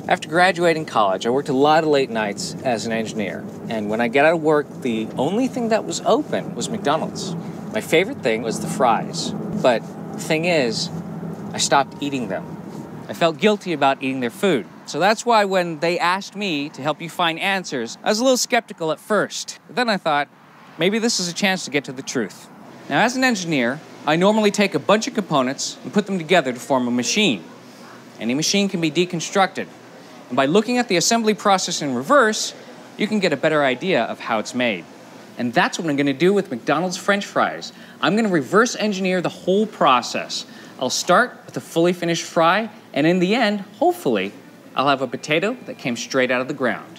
After graduating college, I worked a lot of late nights as an engineer. And when I got out of work, the only thing that was open was McDonald's. My favorite thing was the fries. But the thing is, I stopped eating them. I felt guilty about eating their food. So that's why when they asked me to help you find answers, I was a little skeptical at first. But then I thought, maybe this is a chance to get to the truth. Now, as an engineer, I normally take a bunch of components and put them together to form a machine. Any machine can be deconstructed. And by looking at the assembly process in reverse, you can get a better idea of how it's made. And that's what I'm going to do with McDonald's French fries. I'm going to reverse engineer the whole process. I'll start with a fully finished fry, and in the end, hopefully, I'll have a potato that came straight out of the ground.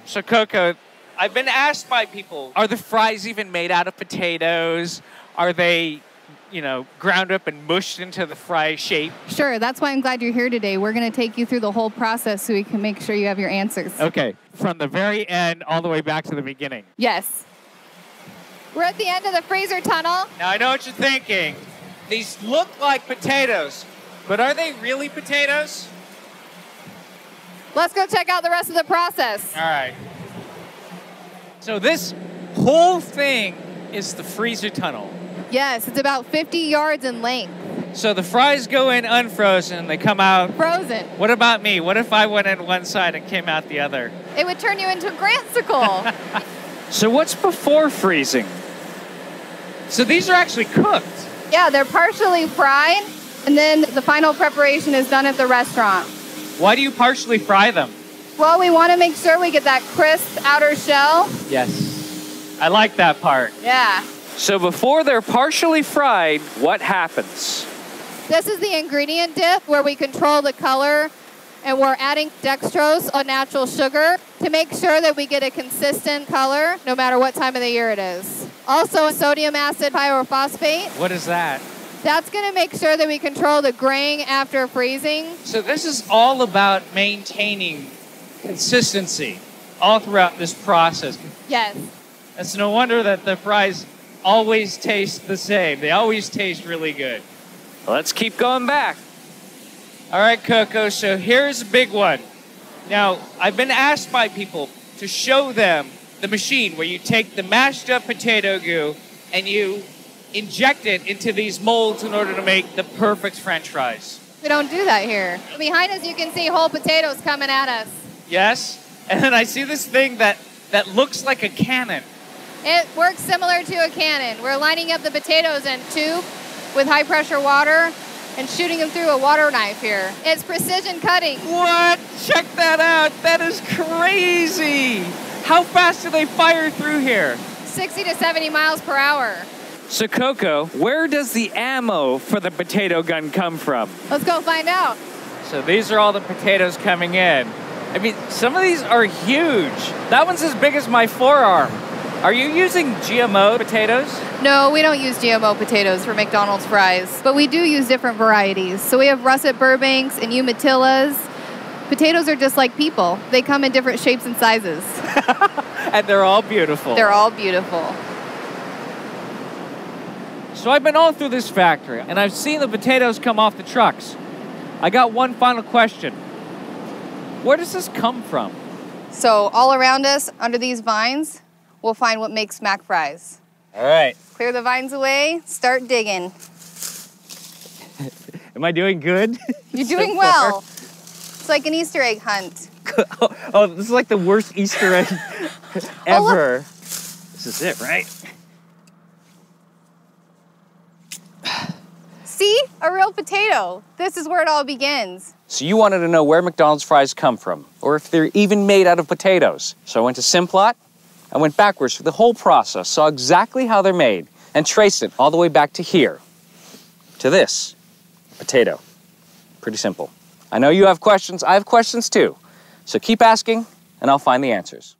So, Coco, I've been asked by people, are the fries even made out of potatoes? Are they, ground up and mushed into the fry shape? Sure, that's why I'm glad you're here today. We're going to take you through the whole process so we can make sure you have your answers. Okay, from the very end all the way back to the beginning. Yes. We're at the end of the freezer tunnel. Now, I know what you're thinking. These look like potatoes, but are they really potatoes? Let's go check out the rest of the process. All right. So this whole thing is the freezer tunnel. Yes, it's about 50 yards in length. So the fries go in unfrozen, they come out frozen. What about me? What if I went in one side and came out the other? It would turn you into a Grantsicle. So what's before freezing? So these are actually cooked. Yeah, they're partially fried, and then the final preparation is done at the restaurant. Why do you partially fry them? Well, we want to make sure we get that crisp outer shell. Yes. I like that part. Yeah. So before they're partially fried, what happens? This is the ingredient dip where we control the color, and we're adding dextrose, a natural sugar, to make sure that we get a consistent color no matter what time of the year it is. Also, sodium acid pyrophosphate. What is that? That's going to make sure that we control the graying after freezing. So this is all about maintaining consistency all throughout this process. Yes. It's no wonder that the fries always taste the same. They always taste really good. Let's keep going back. All right, Coco, so here's a big one. Now, I've been asked by people to show them the machine where you take the mashed up potato goo and you inject it into these molds in order to make the perfect French fries. We don't do that here. Behind us, you can see whole potatoes coming at us. Yes, and then I see this thing that looks like a cannon. It works similar to a cannon. We're lining up the potatoes in a tube with high pressure water and shooting them through a water knife here. It's precision cutting. What? Check that out. That is crazy. How fast do they fire through here? 60 to 70 miles per hour. So, Coco, where does the ammo for the potato gun come from? Let's go find out. So these are all the potatoes coming in. I mean, some of these are huge. That one's as big as my forearm. Are you using GMO potatoes? No, we don't use GMO potatoes for McDonald's fries, but we do use different varieties. So we have russet Burbanks and Umatillas. Potatoes are just like people. They come in different shapes and sizes. And they're all beautiful. They're all beautiful. So I've been all through this factory, and I've seen the potatoes come off the trucks. I got one final question. Where does this come from? So all around us, under these vines, we'll find what makes mac fries. All right. Clear the vines away, start digging. Am I doing good? You're doing well. It's like an Easter egg hunt. Oh, this is like the worst Easter egg ever. This is it, right? See? A real potato. This is where it all begins. So you wanted to know where McDonald's fries come from, or if they're even made out of potatoes. So I went to Simplot, I went backwards through the whole process, saw exactly how they're made, and traced it all the way back to here, to this, potato. Pretty simple. I know you have questions, I have questions too. So keep asking, and I'll find the answers.